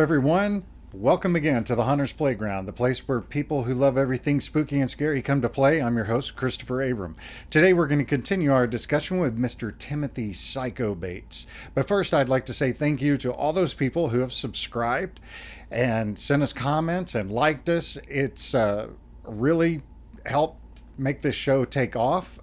everyone. Welcome again to the Hunter's Playground, the place where people who love everything spooky and scary come to play. I'm your host, Christopher Abram. Today we're going to continue our discussion with Mr. Timothy Psycho Bates. But first, I'd like to say thank you to all those people who have subscribed and sent us comments and liked us. It's really helped make this show take off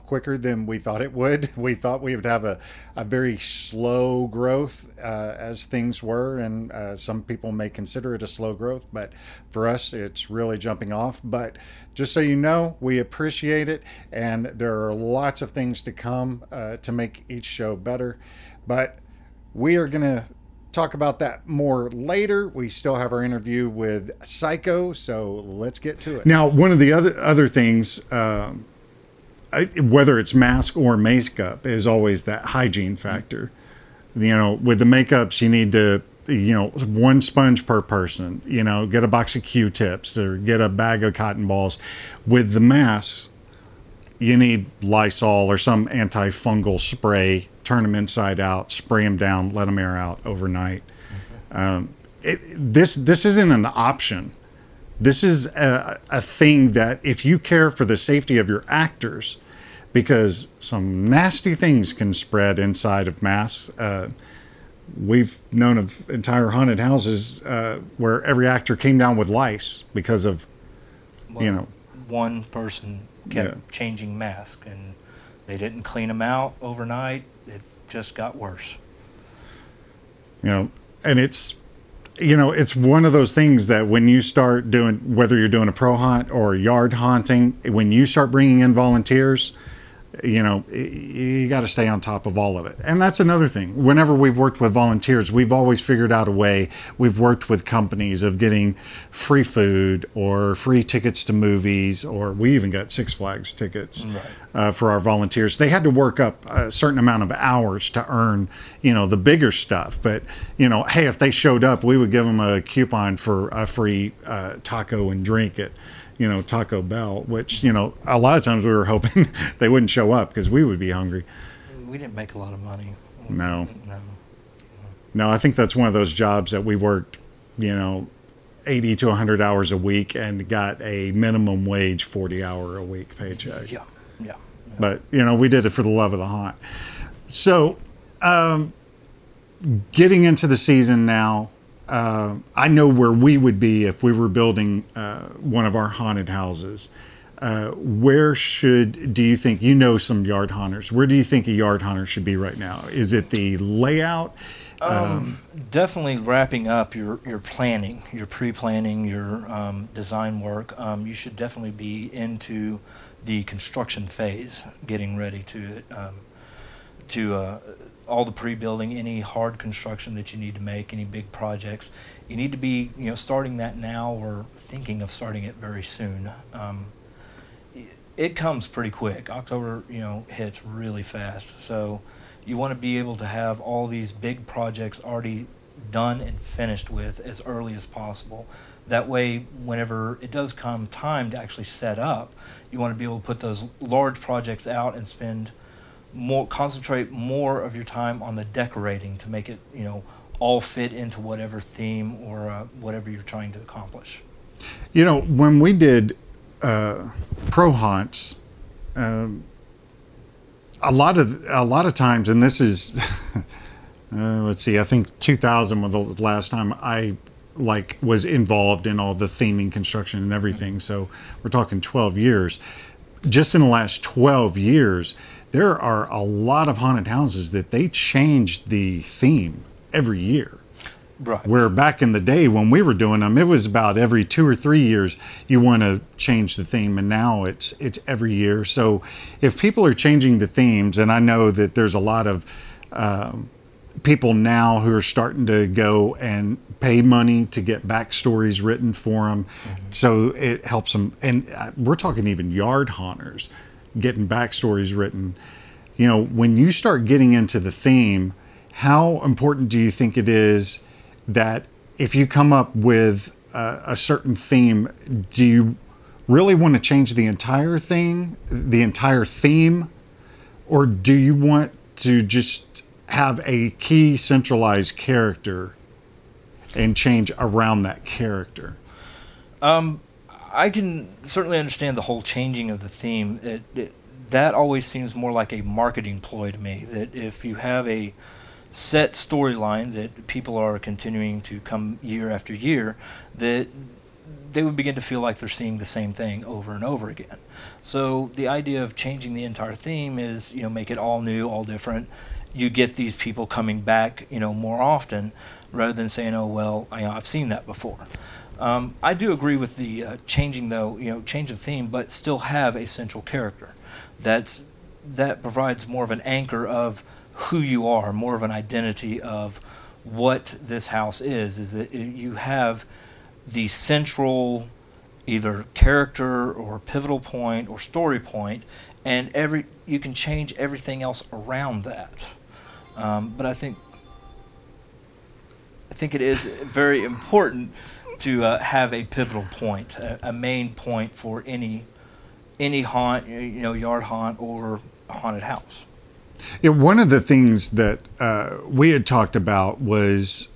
quicker than we thought it would. We thought we would have a very slow growth as things were, and some people may consider it a slow growth, but for us it's really jumping off. But just so you know, we appreciate it, and there are lots of things to come to make each show better, but we are gonna talk about that more later. We still have our interview with Psycho, so let's get to it. Now, one of the other things, whether it's mask or makeup, is always that hygiene factor. You know, with the makeups, you need to, one sponge per person, get a box of Q-tips or get a bag of cotton balls. With the masks, you need Lysol or some antifungal spray. Turn them inside out, spray them down, let them air out overnight. This isn't an option. This is a thing that if you care for the safety of your actors, because some nasty things can spread inside of masks. We've known of entire haunted houses where every actor came down with lice because of, one person kept changing masks and they didn't clean them out overnight. It just got worse. And it's, it's one of those things that when you start doing, whether you're doing a pro hunt or yard haunting, when you start bringing in volunteers, you got to stay on top of all of it. And that's another thing. Whenever we've worked with volunteers, we've always figured out a way. We've worked with companies of getting free food or free tickets to movies, or we even got Six Flags tickets for our volunteers. They had to work up a certain amount of hours to earn, the bigger stuff. But, hey, if they showed up, we would give them a coupon for a free taco and drink at Taco Bell, which, a lot of times we were hoping they wouldn't show up because we would be hungry. We didn't make a lot of money. No, I think that's one of those jobs that we worked, 80 to 100 hours a week and got a minimum wage 40-hour-a-week paycheck. Yeah. But, we did it for the love of the haunt. So, getting into the season now, I know where we would be if we were building one of our haunted houses. Where do you think, some yard haunters, where do you think a yard haunter should be right now? Is it the layout? Definitely wrapping up your planning, your pre-planning, your design work. You should definitely be into the construction phase, getting ready to all the pre-building, any hard construction that you need to make, any big projects. You need to be, starting that now or thinking of starting it very soon. It comes pretty quick. October, hits really fast. So you want to be able to have all these big projects already done and finished with as early as possible. That way, whenever it does come time to actually set up, you want to be able to put those large projects out and concentrate more of your time on the decorating to make it, all fit into whatever theme or whatever you're trying to accomplish. When we did pro haunts, a lot of times, and this is, let's see, I think 2000 was the last time I was involved in all the theming, construction, and everything. So we're talking 12 years. Just in the last 12 years. There are a lot of haunted houses that they changed the theme every year. Right. Where back in the day when we were doing them, it was about every 2 or 3 years you want to change the theme, and now it's every year. So if people are changing the themes, and I know that there's a lot of people now who are starting to go and pay money to get backstories written for them, so it helps them. And we're talking even yard haunters getting backstories written. When you start getting into the theme, how important do you think it is that if you come up with a certain theme, do you really want to change the entire theme, or do you want to just have a key centralized character and change around that character? I can certainly understand the whole changing of the theme. That always seems more like a marketing ploy to me, that if you have a set storyline that people are continuing to come year after year, that they would begin to feel like they're seeing the same thing over and over again. So the idea of changing the entire theme is, make it all new, all different. You get these people coming back, more often, rather than saying, oh, well, I've seen that before. I do agree with the changing, though, change the theme, but still have a central character. That provides more of an anchor of who you are, more of an identity of what this house is that you have the central either character or pivotal point or story point, and you can change everything else around that. But I think it is very important to have a pivotal point, a main point for any haunt, yard haunt or haunted house. Yeah, one of the things that we had talked about was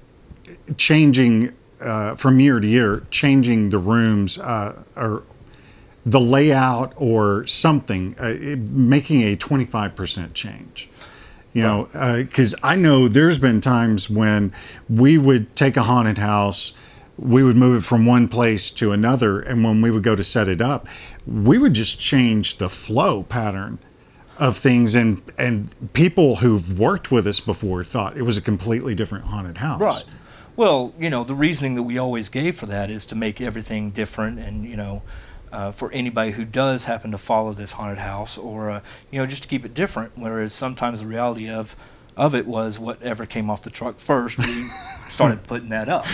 changing from year to year, changing the rooms or the layout or something, making a 25% change. Because I know there's been times when we would take a haunted house, we would move it from one place to another, and when we would go to set it up, we would just change the flow pattern of things, and people who've worked with us before thought it was a completely different haunted house. Right. Well, the reasoning that we always gave for that is to make everything different, and for anybody who does happen to follow this haunted house, or just to keep it different. Whereas sometimes the reality of it was whatever came off the truck first, we started putting that up.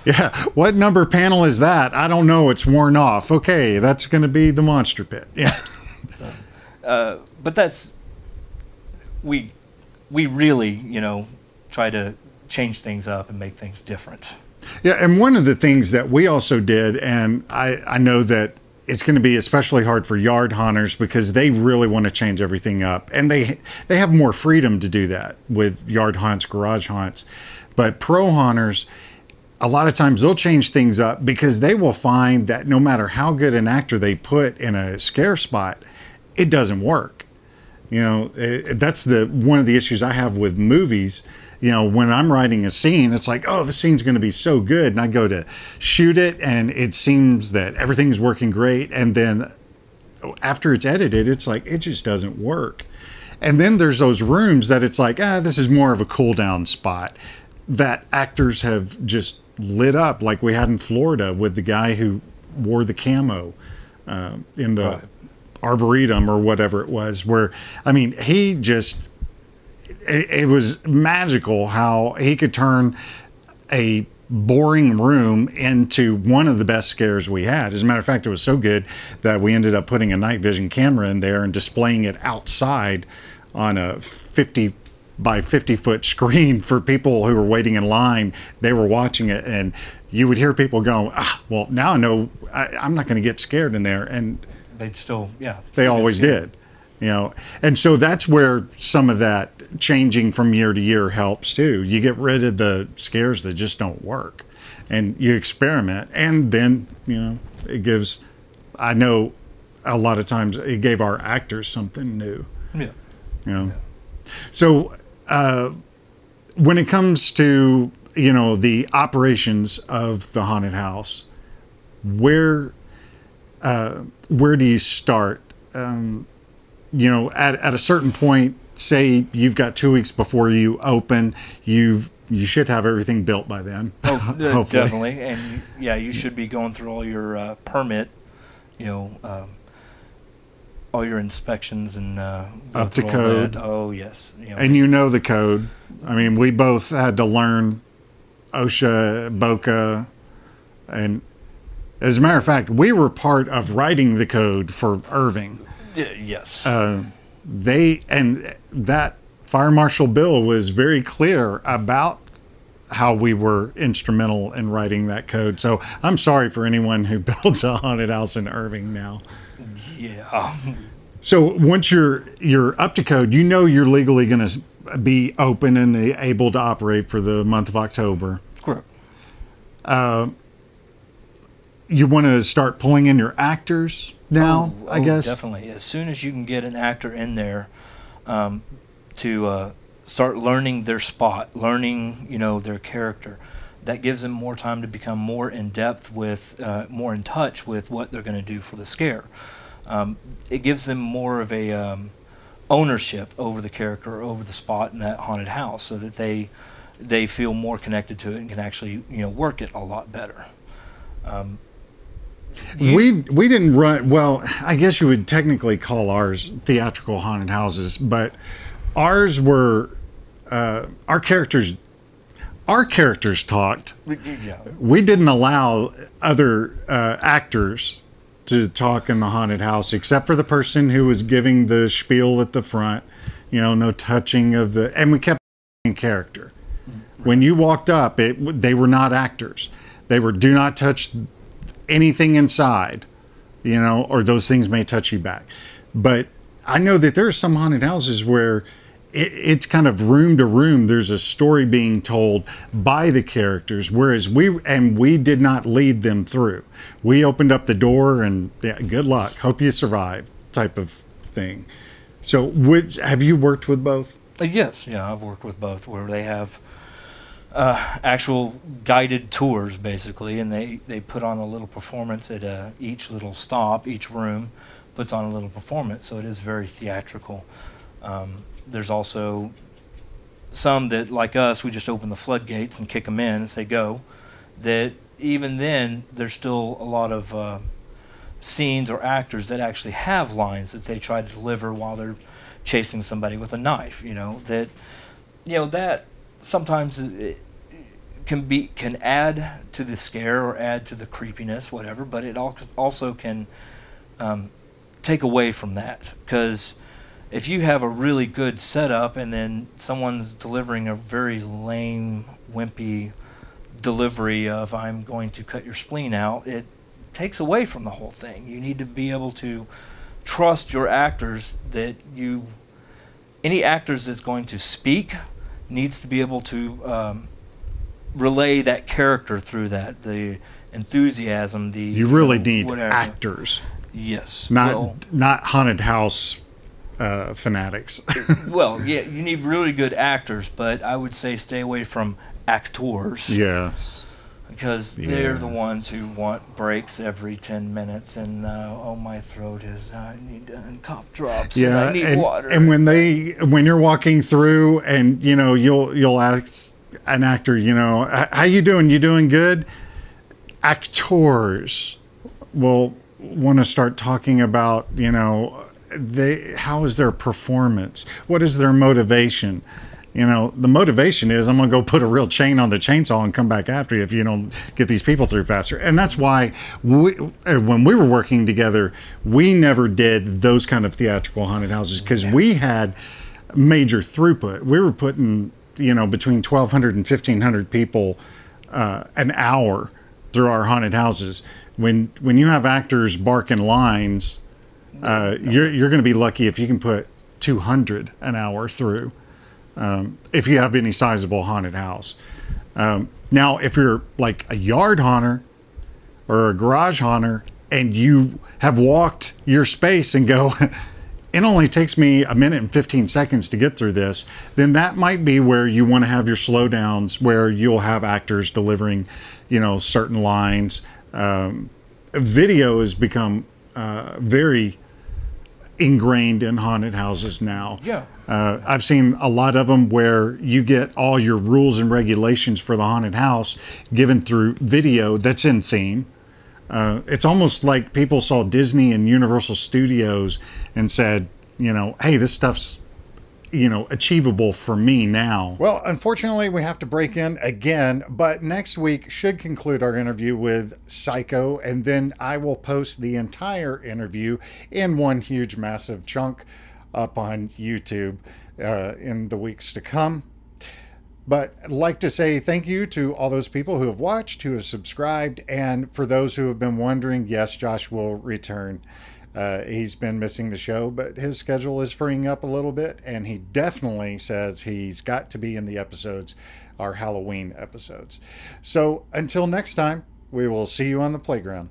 Yeah. What number panel is that? I don't know. It's worn off. Okay, that's going to be the monster pit. Yeah. But that's we really try to change things up and make things different. Yeah, and one of the things that we also did, and I know that it's going to be especially hard for yard haunters because they really want to change everything up, and they have more freedom to do that with yard haunts, garage haunts. But pro haunters, a lot of times they'll change things up because they will find that no matter how good an actor they put in a scare spot, it doesn't work. That's one of the issues I have with movies. When I'm writing a scene, it's like, oh, the scene's going to be so good. And I go to shoot it, and it seems that everything's working great. And then after it's edited, it's like, it just doesn't work. And then there's those rooms that it's like, this is more of a cool down spot that actors have just lit up, like we had in Florida with the guy who wore the camo in the Arboretum or whatever it was, where, he just... It was magical how he could turn a boring room into one of the best scares we had. As a matter of fact, it was so good that we ended up putting a night vision camera in there and displaying it outside on a 50 by 50 foot screen for people who were waiting in line. They were watching it, and you would hear people go, well, now I know I'm not going to get scared in there. And they'd still, they always did. And so that's where some of that changing from year to year helps too. You get rid of the scares that just don't work, and you experiment, and then it gives. I know a lot of times it gave our actors something new. Yeah. So when it comes to the operations of the haunted house, where do you start? At a certain point, say you've got 2 weeks before you open, you should have everything built by then. Oh, definitely. And you should be going through all your permit, all your inspections and up to code. Oh, yes. And the code. We both had to learn OSHA, BOCA, and as a matter of fact, we were part of writing the code for Irving. Yes. That Fire Marshal Bill was very clear about how we were instrumental in writing that code. So I'm sorry for anyone who builds a haunted house in Irving now. Yeah. So once you're up to code, you're legally going to be open and able to operate for the month of October. Correct. You want to start pulling in your actors now, I guess? Definitely. As soon as you can get an actor in there to start learning their spot, learning, their character, that gives them more time to become more in depth with, more in touch with what they're going to do for the scare. It gives them more of a ownership over the character, over the spot in that haunted house, so that they feel more connected to it and can actually, work it a lot better. We didn't run, well, I guess you would technically call ours theatrical haunted houses, but ours were our characters talked. We didn't allow other actors to talk in the haunted house, except for the person who was giving the spiel at the front. No touching of the, and we kept in character. When you walked up, they were not actors. They were, do not touch anything inside, or those things may touch you back. But I know that there are some haunted houses where it's kind of room to room. There's a story being told by the characters, whereas we did not lead them through. We opened up the door and good luck, hope you survive type of thing. So have you worked with both? Yes, I've worked with both, where they have actual guided tours, basically, and they put on a little performance at each little stop. Each room puts on a little performance, so it is very theatrical. There's also some that, like us, we just open the floodgates and kick them in and say go. That even then, there's still a lot of scenes or actors that actually have lines that they try to deliver while they're chasing somebody with a knife. That sometimes it can add to the scare or add to the creepiness, whatever, but it also can take away from that, because if you have a really good setup and then someone's delivering a very lame, wimpy delivery of "I'm going to cut your spleen out," it takes away from the whole thing. You need to be able to trust your actors, that any actors that's going to speak needs to be able to relay that character through that, the enthusiasm, you really need actors. Yes. Not haunted house fanatics. Well, yeah, you need really good actors, but I would say stay away from actors. Yes. Because they're the ones who want breaks every 10 minutes and, my throat is, I need cough drops, and I need water. And when you're walking through and, you'll ask an actor, how you doing? You doing good? Actors will want to start talking about, how is their performance? What is their motivation? The motivation is, I'm going to go put a real chain on the chainsaw and come back after you if you don't get these people through faster. And that's why when we were working together, we never did those kind of theatrical haunted houses, because we had major throughput. We were putting, between 1,200 and 1,500 people an hour through our haunted houses. When you have actors barking lines, you're going to be lucky if you can put 200 an hour through, if you have any sizable haunted house. Now, if you're like a yard haunter or a garage haunter and you have walked your space and go, it only takes me a minute and 15 seconds to get through this, then that might be where you want to have your slowdowns, where you'll have actors delivering, certain lines. Video has become very ingrained in haunted houses now. Yeah. I've seen a lot of them where you get all your rules and regulations for the haunted house given through video that's in theme. It's almost like people saw Disney and Universal Studios and said, hey, this stuff's, achievable for me now. Well, unfortunately, we have to break in again, but next week should conclude our interview with Psycho, and then I will post the entire interview in one huge, massive chunk up on YouTube in the weeks to come. But I'd like to say thank you to all those people who have watched, who have subscribed, and for those who have been wondering, yes, Josh will return. He's been missing the show, but his schedule is freeing up a little bit, and he definitely says he's got to be in the episodes, our Halloween episodes. So until next time, we will see you on the playground.